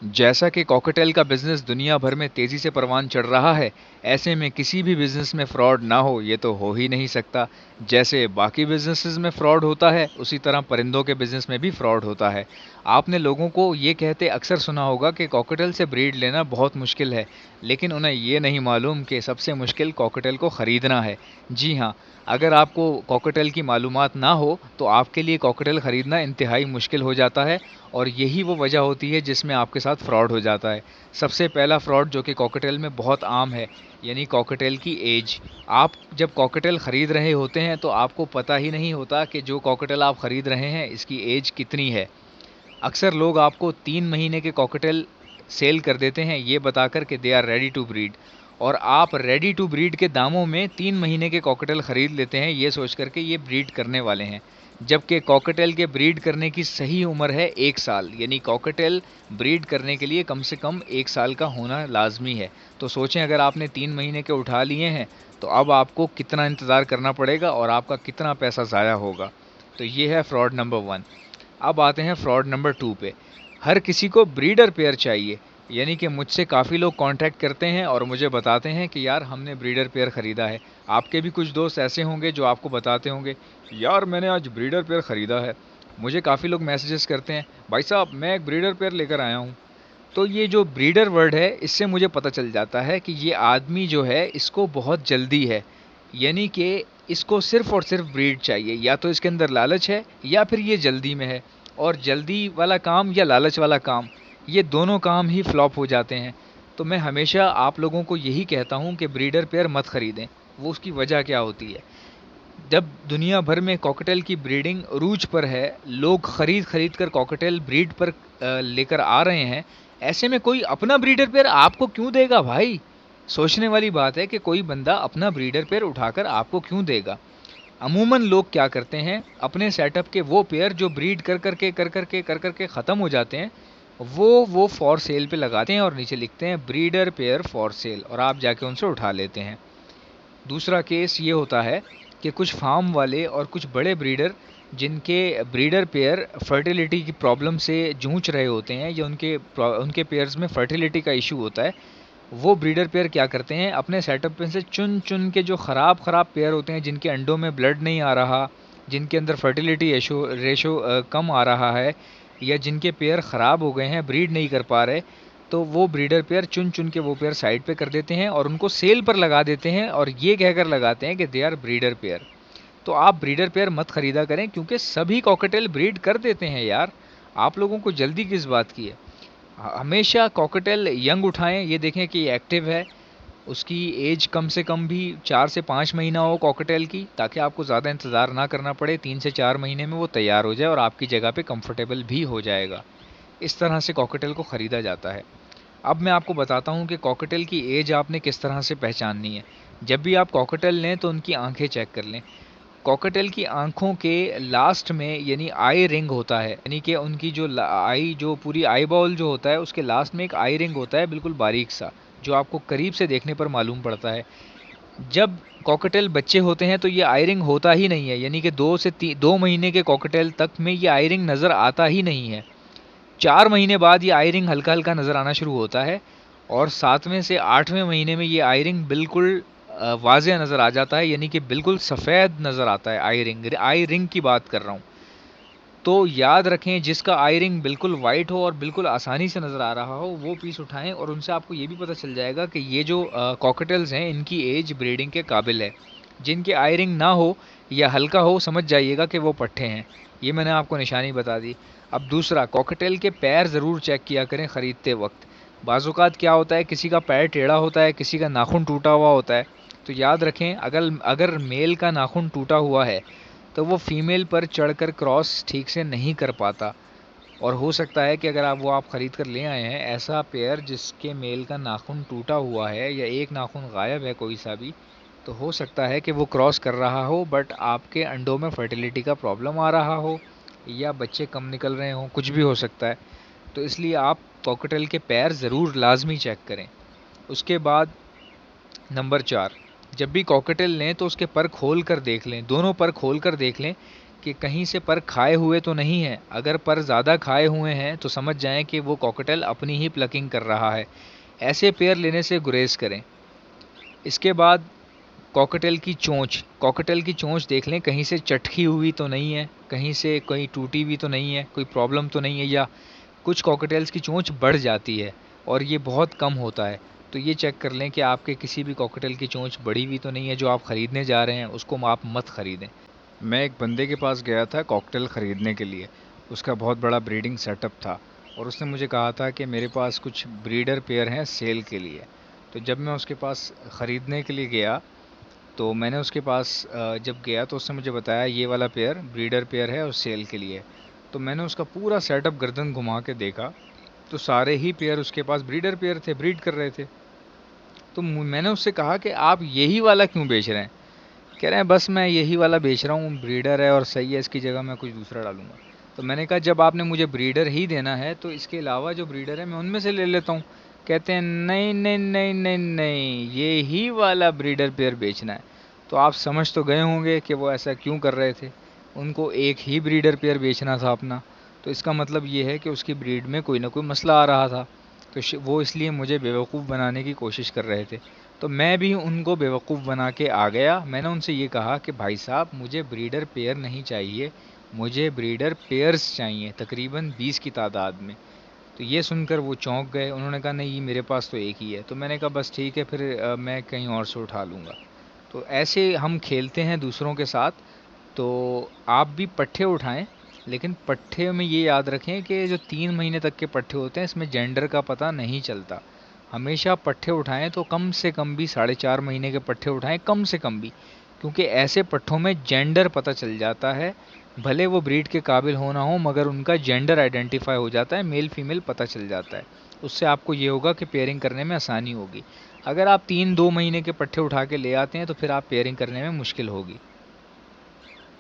जैसा कि कॉकटेल का बिजनेस दुनिया भर में तेजी से परवान चढ़ रहा है, ऐसे में किसी भी बिजनेस में फ्रॉड ना हो ये तो हो ही नहीं सकता। जैसे बाकी बिजनेसेस में फ्रॉड होता है, उसी तरह परिंदों के बिजनेस में भी फ्रॉड होता है। आपने लोगों को ये कहते अक्सर सुना होगा कि कॉकटेल से ब्रीड लेना बहुत मुश्किल है, लेकिन उन्हें ये नहीं मालूम कि सबसे मुश्किल कॉकटेल को खरीदना है। जी हाँ, अगर आपको कॉकटेल की मालूमात ना हो, तो आपके लिए कॉकटेल खरीदना इंतहाई मुश्किल हो जाता है और यही वो वजह होती है जिसमें आपके साथ फ्रॉड हो जाता है। सबसे पहला फ्रॉड जो कि कॉकटेल में बहुत आम है, यानी कॉकटेल की एज। आप जब कॉकटेल खरीद रहे होते हैं तो आपको पता ही नहीं होता कि जो कॉकटेल आप खरीद रहे हैं इसकी एज कितनी है। अक्सर लोग आपको 3 महीने के कॉकटेल सेल कर देते हैं ये बताकर कि they are ready to breed, और आप रेडी टू ब्रीड के दामों में 3 महीने के कॉकटेल खरीद लेते हैं ये सोच कर के ये ब्रीड करने वाले हैं। जबकि कॉकटेल के ब्रीड करने की सही उम्र है 1 साल, यानी कॉकटेल ब्रीड करने के लिए कम से कम 1 साल का होना लाजमी है। तो सोचें, अगर आपने 3 महीने के उठा लिए हैं तो अब आपको कितना इंतज़ार करना पड़ेगा और आपका कितना पैसा ज़ाया होगा। तो ये है फ्रॉड नंबर 1। अब आते हैं फ्रॉड नंबर 2 पे। हर किसी को ब्रीडर पेयर चाहिए, यानी कि मुझसे काफ़ी लोग कांटेक्ट करते हैं और मुझे बताते हैं कि यार हमने ब्रीडर पेयर ख़रीदा है। आपके भी कुछ दोस्त ऐसे होंगे जो आपको बताते होंगे, यार मैंने आज ब्रीडर पेयर ख़रीदा है। मुझे काफ़ी लोग मैसेजेस करते हैं, भाई साहब मैं एक ब्रीडर पेयर लेकर आया हूँ। तो ये जो ब्रीडर वर्ड है इससे मुझे पता चल जाता है कि ये आदमी जो है इसको बहुत जल्दी है, यानी कि इसको सिर्फ और सिर्फ ब्रीड चाहिए। या तो इसके अंदर लालच है या फिर ये जल्दी में है, और जल्दी वाला काम या लालच वाला काम, ये दोनों काम ही फ्लॉप हो जाते हैं। तो मैं हमेशा आप लोगों को यही कहता हूँ कि ब्रीडर पेयर मत ख़रीदें। वो उसकी वजह क्या होती है, जब दुनिया भर में कॉकटेल की ब्रीडिंग अरूज पर है, लोग खरीद खरीद कर कॉकटेल ब्रीड पर लेकर आ रहे हैं, ऐसे में कोई अपना ब्रीडर पेयर आपको क्यों देगा भाई? सोचने वाली बात है कि कोई बंदा अपना ब्रीडर पेयर उठाकर आपको क्यों देगा। अमूमन लोग क्या करते हैं, अपने सेटअप के वो पेयर जो ब्रीड कर कर के ख़त्म हो जाते हैं, वो फॉर सेल पे लगाते हैं और नीचे लिखते हैं ब्रीडर पेयर फॉर सेल, और आप जाके उनसे उठा लेते हैं। दूसरा केस ये होता है कि कुछ फार्म वाले और कुछ बड़े ब्रीडर, जिनके ब्रीडर पेयर फर्टिलिटी की प्रॉब्लम से जूझ रहे होते हैं या उनके पेयर्स में फर्टिलिटी का इशू होता है, वो ब्रीडर पेयर क्या करते हैं, अपने सेटअप में से चुन चुन के जो ख़राब ख़राब पेयर होते हैं, जिनके अंडों में ब्लड नहीं आ रहा, जिनके अंदर फर्टिलिटी रेशो कम आ रहा है, या जिनके पेयर ख़राब हो गए हैं, ब्रीड नहीं कर पा रहे, तो वो ब्रीडर पेयर चुन चुन के वो पेयर साइड पे कर देते हैं और उनको सेल पर लगा देते हैं और ये कहकर लगाते हैं कि दे आर ब्रीडर पेयर। तो आप ब्रीडर पेयर मत खरीदा करें, क्योंकि सभी कॉकटेल ब्रीड कर देते हैं यार। आप लोगों को जल्दी किस बात की है? हमेशा कॉकटेल यंग उठाएं, ये देखें कि ये एक्टिव है, उसकी एज कम से कम भी 4 से 5 महीना हो कॉकटेल की, ताकि आपको ज़्यादा इंतज़ार ना करना पड़े, 3 से 4 महीने में वो तैयार हो जाए और आपकी जगह पे कंफर्टेबल भी हो जाएगा। इस तरह से कॉकटेल को ख़रीदा जाता है। अब मैं आपको बताता हूँ कि कॉकटेल की एज आपने किस तरह से पहचाननी है। जब भी आप कॉकटेल लें तो उनकी आंखें चेक कर लें। कॉकटेल की आंखों के लास्ट में यानी आई रिंग होता है, यानी कि उनकी जो आई, जो पूरी आई बॉल जो होता है उसके लास्ट में एक आई रिंग होता है, बिल्कुल बारीक सा, जो आपको करीब से देखने पर मालूम पड़ता है। जब कॉकटेल बच्चे होते हैं तो ये आई रिंग होता ही नहीं है, यानी कि 2 महीने के कॉकटेल तक में ये आई रिंग नज़र आता ही नहीं है। 4 महीने बाद ये आई रिंग हल्का हल्का नज़र आना शुरू होता है, और 7वें से 8वें महीने में ये आई रिंग बिल्कुल वाज़ेह नज़र आ जाता है, यानी कि बिल्कुल सफ़ेद नज़र आता है। आई रिंग की बात कर रहा हूँ। तो याद रखें, जिसका आई रिंग बिल्कुल वाइट हो और बिल्कुल आसानी से नज़र आ रहा हो वो पीस उठाएं, और उनसे आपको ये भी पता चल जाएगा कि ये जो कॉकटेल्स हैं इनकी एज ब्रीडिंग के काबिल है। जिनके आई रिंग ना हो या हल्का हो, समझ जाइएगा कि वो पट्ठे हैं। ये मैंने आपको निशानी बता दी। अब दूसरा, कॉकटेल के पैर ज़रूर चेक किया करें ख़रीदते वक्त। बाज़ क्या होता है, किसी का पैर टेढ़ा होता है, किसी का नाखून टूटा हुआ होता है। तो याद रखें, अगर अगर मेल का नाखून टूटा हुआ है तो वो फीमेल पर चढ़कर क्रॉस ठीक से नहीं कर पाता, और हो सकता है कि अगर आप ख़रीद कर ले आए हैं ऐसा पेयर जिसके मेल का नाखून टूटा हुआ है या एक नाखून गायब है कोई सा भी, तो हो सकता है कि वो क्रॉस कर रहा हो बट आपके अंडों में फर्टिलिटी का प्रॉब्लम आ रहा हो, या बच्चे कम निकल रहे हों, कुछ भी हो सकता है। तो इसलिए आप कॉकटेल के पैर ज़रूर लाजमी चेक करें। उसके बाद नंबर 4, जब भी कॉकटेल लें तो उसके पर खोल कर देख लें, दोनों पर खोल कर देख लें कि कहीं से पर खाए हुए तो नहीं है। अगर पर ज़्यादा खाए हुए हैं तो समझ जाएं कि वो कॉकटेल अपनी ही प्लकिंग कर रहा है। ऐसे पेयर लेने से गुरेज करें। इसके बाद कॉकटेल की चोंच देख लें, कहीं से चटकी हुई तो नहीं है, कहीं से कहीं टूटी हुई तो नहीं है, कोई प्रॉब्लम तो नहीं है। या कुछ कॉकटेल्स की चोंच बढ़ जाती है और ये बहुत कम होता है, तो ये चेक कर लें कि आपके किसी भी कॉकटेल की चोंच बढ़ी हुई तो नहीं है। जो आप ख़रीदने जा रहे हैं उसको आप मत ख़रीदें। मैं एक बंदे के पास गया था कॉकटेल ख़रीदने के लिए। उसका बहुत बड़ा ब्रीडिंग सेटअप था और उसने मुझे कहा था कि मेरे पास कुछ ब्रीडर पेयर हैं सेल के लिए। तो जब मैं उसके पास ख़रीदने के लिए गया, तो मैंने उसके पास जब गया तो उसने मुझे बताया ये वाला पेयर ब्रीडर पेयर है और सेल के लिए। तो मैंने उसका पूरा सेटअप गर्दन घुमा के देखा, तो सारे ही पेयर उसके पास ब्रीडर पेयर थे, ब्रीड कर रहे थे। तो मैंने उससे कहा कि आप यही वाला क्यों बेच रहे हैं? कह रहे हैं बस मैं यही वाला बेच रहा हूँ, ब्रीडर है और सही है, इसकी जगह मैं कुछ दूसरा डालूंगा। तो मैंने कहा जब आपने मुझे ब्रीडर ही देना है तो इसके अलावा जो ब्रीडर है मैं उनमें से ले लेता हूँ। कहते हैं नहीं नहीं नहीं नहीं नहीं, ये ही वाला ब्रीडर पेयर बेचना है। तो आप समझ तो गए होंगे कि वो ऐसा क्यों कर रहे थे। उनको एक ही ब्रीडर पेयर बेचना था अपना। तो इसका मतलब ये है कि उसकी ब्रीड में कोई ना कोई मसला आ रहा था। तो वो इसलिए मुझे बेवकूफ़ बनाने की कोशिश कर रहे थे। तो मैं भी उनको बेवकूफ़ बना के आ गया। मैंने उनसे ये कहा कि भाई साहब मुझे ब्रीडर पेयर नहीं चाहिए, मुझे ब्रीडर पेयर्स चाहिए, तकरीबन 20 की तादाद में। तो ये सुनकर वो चौंक गए। उन्होंने कहा नहीं मेरे पास तो एक ही है। तो मैंने कहा बस ठीक है, फिर मैं कहीं और से उठा लूँगा। तो ऐसे हम खेलते हैं दूसरों के साथ। तो आप भी पट्ठे उठाएं, लेकिन पट्ठे में ये याद रखें कि जो 3 महीने तक के पट्ठे होते हैं इसमें जेंडर का पता नहीं चलता। हमेशा पट्ठे उठाएं तो कम से कम भी 4.5 महीने के पट्ठे उठाएं, कम से कम भी, क्योंकि ऐसे पट्ठों में जेंडर पता चल जाता है। भले वो ब्रीड के काबिल हो ना हो, मगर उनका जेंडर आइडेंटिफाई हो जाता है, मेल फीमेल पता चल जाता है। उससे आपको ये होगा कि पेयरिंग करने में आसानी होगी। अगर आप 3-2 महीने के पट्ठे उठा के ले आते हैं तो फिर आप पेयरिंग करने में मुश्किल होगी।